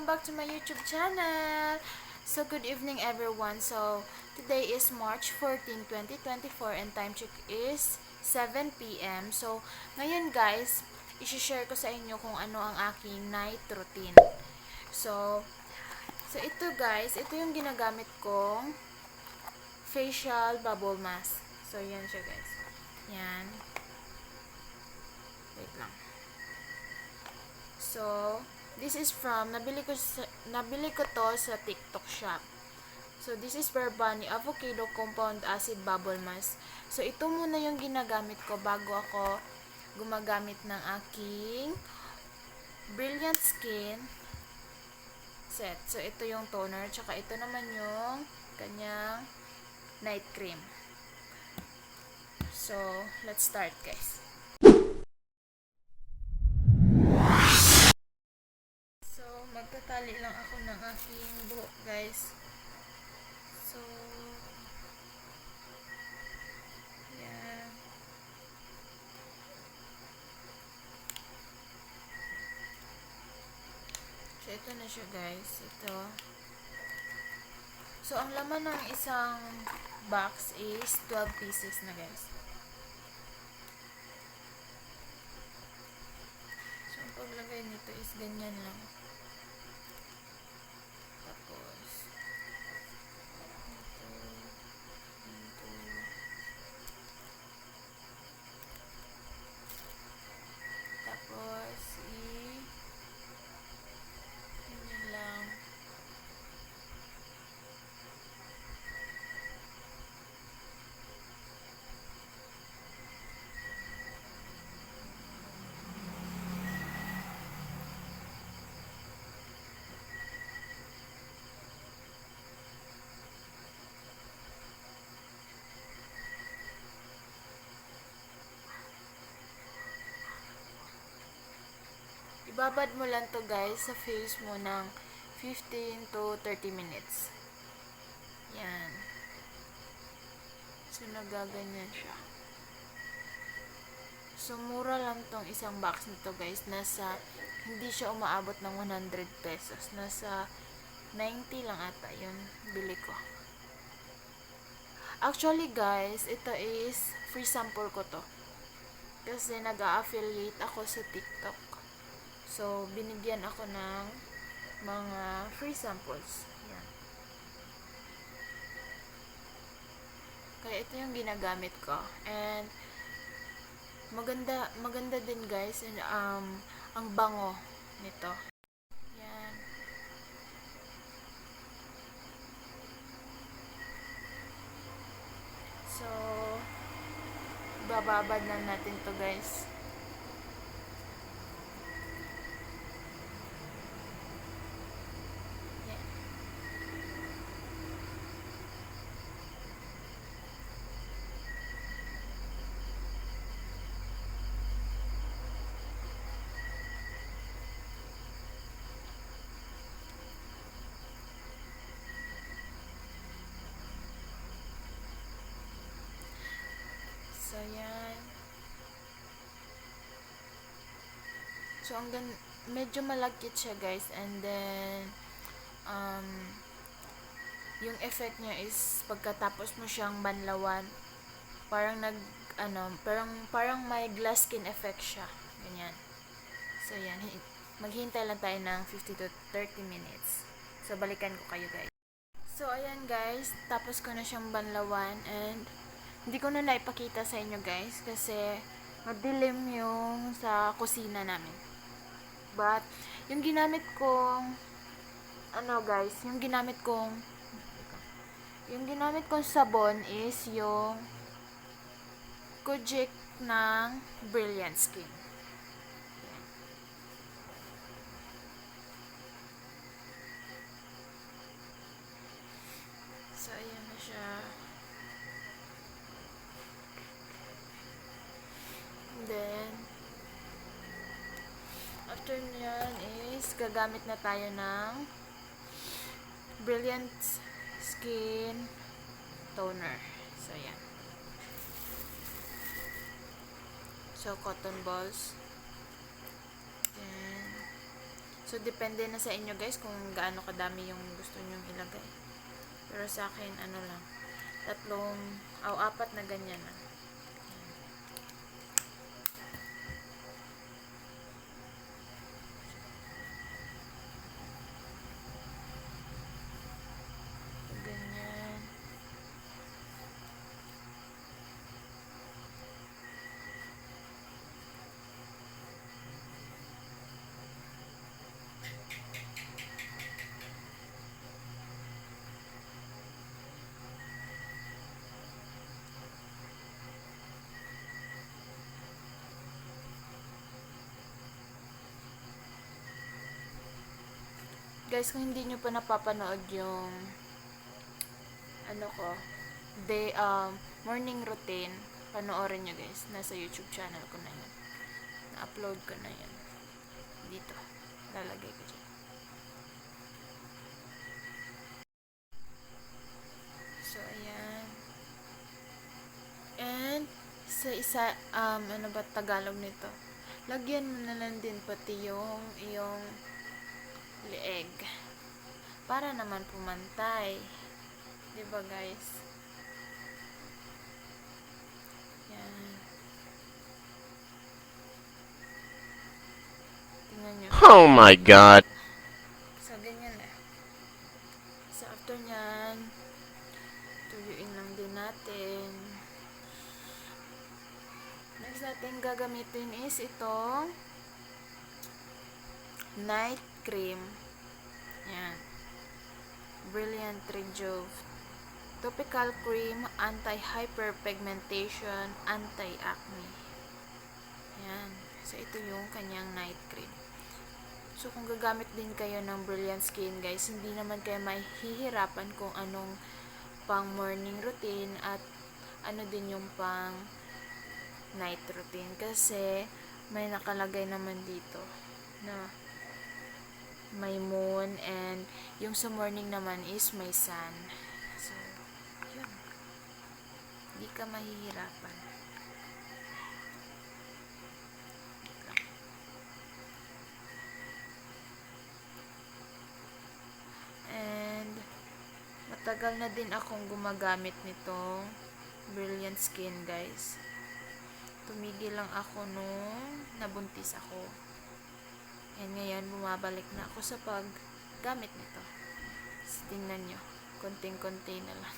back to my YouTube channel. So, good evening everyone. So, today is March 14, 2024 and time check is 7 p.m. So, ngayon guys, i-share ko sa inyo kung ano ang aking night routine. So ito guys, ito yung ginagamit kong facial bubble mask. So, yan siya guys. Yan. Wait lang. So, this is from, nabili ko to sa TikTok shop. So, this is Verbani Avocado Compound Acid Bubble Mask. So, ito muna yung ginagamit ko bago ako gumagamit ng aking Brilliant Skin set. So, ito yung toner. Tsaka ito naman yung kanyang night cream. So, let's start guys. Magtatali lang ako ng aking buhok guys. So, yan. So, ito na siya guys. Ito. So, ang laman ng isang box is 12 pieces na guys. So, ang paglagay nito is ganyan lang. Ibabad mo lang to guys sa face mo ng 15 to 30 minutes. Yan. So, nagaganyan siya. So, mura lang tong isang box nito guys. Hindi siya umaabot ng 100 pesos. Nasa 90 lang ata yun bili ko. Actually guys, ito is free sample ko to. Kasi nag-a-affiliate ako sa TikTok. So, binigyan ako ng mga free samples. Yan. Kaya ito yung ginagamit ko. And, maganda din guys. And, ang bango nito. Yan. So, bababad na natin to guys. So, yan. So, medyo malagkit siya guys. And then, yung effect niya is pagkatapos mo siyang banlawan, parang parang may glass skin effect siya. Ganyan. So, yan. Maghintay lang tayo ng 50 to 30 minutes. So, balikan ko kayo guys. So, ayan guys. Tapos ko na siyang banlawan and hindi ko na naipakita sa inyo guys kasi madilim yung sa kusina namin. But, yung ginamit kong yung ginamit kong sabon is yung Kojic ng Brilliant Skin. So, ayan na siya. Then, after nyan is, gagamit na tayo ng Brilliant Skin Toner. So, yan. So, cotton balls. Then, So, depende na sa inyo guys kung gaano kadami yung gusto nyong ilagay. Pero sa akin, ano lang, 4 na ganyan na. Ganyan. Guys, kung hindi nyo pa napapanood yung ano ko, morning routine, panoorin nyo guys. Nasa YouTube channel ko na yan. Na-upload ko na yan. Dito. Lalagay ko dyan. So, ayan. And, sa isa, ano ba Tagalog nito? Lagyan mo na lang din pati yung iyong leeg. Para naman pumantay. Diba guys? Yan. Tingnan nyo. Oh my God. So, ganyan na. So, after nyan, tuyuin lang din natin. Next natin gagamitin is itong night cream. Yan. Brilliant Rejuve. Topical cream, anti-hyperpigmentation, anti-acne. Yan. So, ito yung kanyang night cream. So, kung gagamit din kayo ng Brilliant Skin, guys, hindi naman kayo mahihirapan kung anong pang morning routine at ano din yung pang night routine. Kasi, may nakalagay naman dito na may moon and yung sa morning naman is may sun. So, yun. Hindi ka mahihirapan. And, matagal na din akong gumagamit nitong Brilliant Skin, guys. Tumigil lang ako nung nabuntis ako. And ngayon, bumabalik na ako sa paggamit nito. So, tingnan nyo. Konting-konti na lang.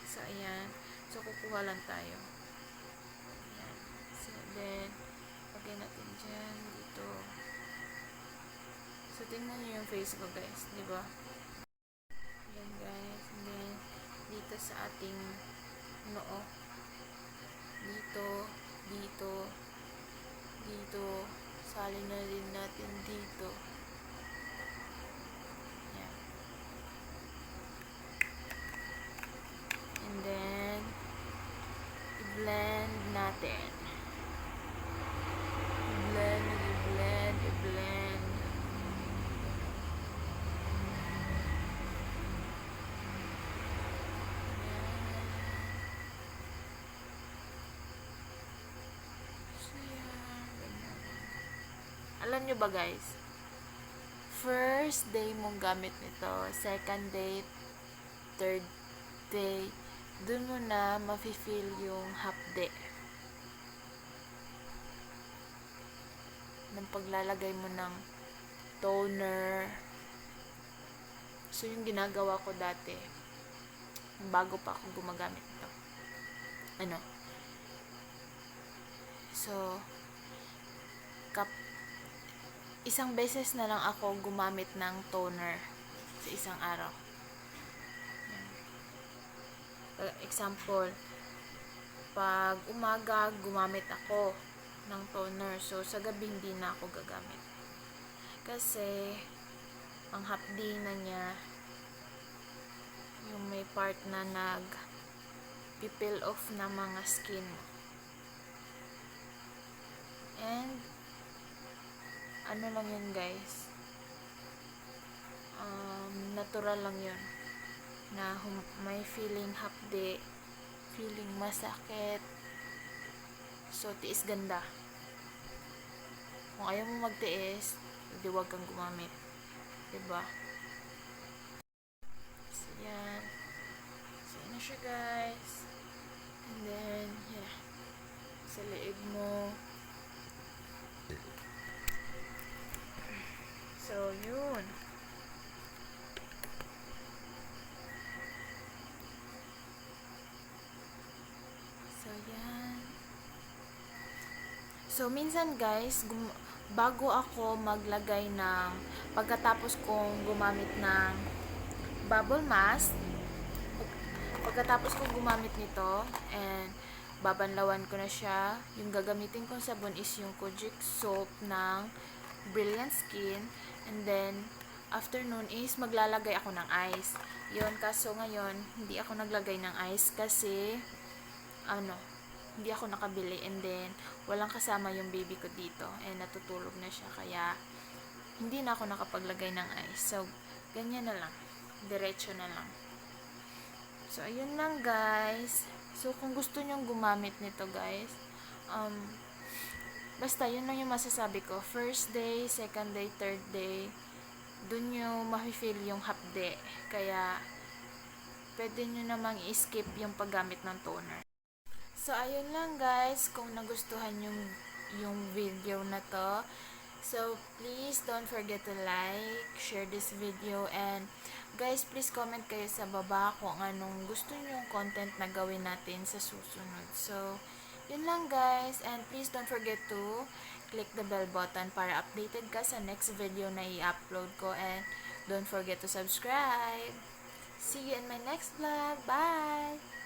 So, ayan. So, kukuha lang tayo. Ayan. So, then, lagay natin dyan, dito. So, tingnan nyo yung face ko, guys. Diba? Ayan, guys. And then, dito sa ating noo. Dito, dito, dito. Salin na rin natin dito. Ayan. And then, i-blend natin. I-blend, i-blend, i-blend. Alam nyo ba guys, first day mong gamit nito, second day, third day, dun mo na mafe-feel yung hapde ng paglalagay mo ng toner. So, yung ginagawa ko dati, bago pa ako gumagamit nito. So, isang beses na lang ako gumamit ng toner sa isang araw. Example, pag umaga gumamit ako ng toner. So, sa gabi hindi na ako gagamit. Kasi, ang hapdi na niya, yung may part na peel off na mga skin mo. And, ano lang yun guys, natural lang yun na may feeling hapde, feeling masakit. So, tiis ganda. Kung ayaw mo magtiis, hindi wag kang gumamit. Diba? So, yan. So, yan na siya, guys. And then, yeah. Sa leeg mo. So, yun. So, yan. So, minsan guys, bago ako maglagay ng, pagkatapos kong gumamit ng bubble mask, pagkatapos kong gumamit nito, and babanlawan ko na siya, yung gagamitin kong sabon is yung Kojic soap ng Brilliant Skin, and then, after nun is maglalagay ako ng ice. Yun, kaso ngayon, hindi ako naglagay ng ice kasi, hindi ako nakabili, and then walang kasama yung baby ko dito and natutulog na siya, kaya hindi na ako nakapaglagay ng ice. So ganyan na lang, diretso na lang. So ayun lang guys. So kung gusto nyong gumamit nito guys, basta yun lang yung masasabi ko. First day, second day, third day, dun nyo ma-feel yung hapde, kaya pwede nyo namang i-skip yung paggamit ng toner. So, ayun lang guys, kung nagustuhan yung video na to. So, please don't forget to like, share this video, and guys, please comment kayo sa baba kung anong gusto nyong content na gawin natin sa susunod. So, yun lang guys, and please don't forget to click the bell button para updated ka sa next video na i-upload ko, and don't forget to subscribe. See you in my next vlog. Bye!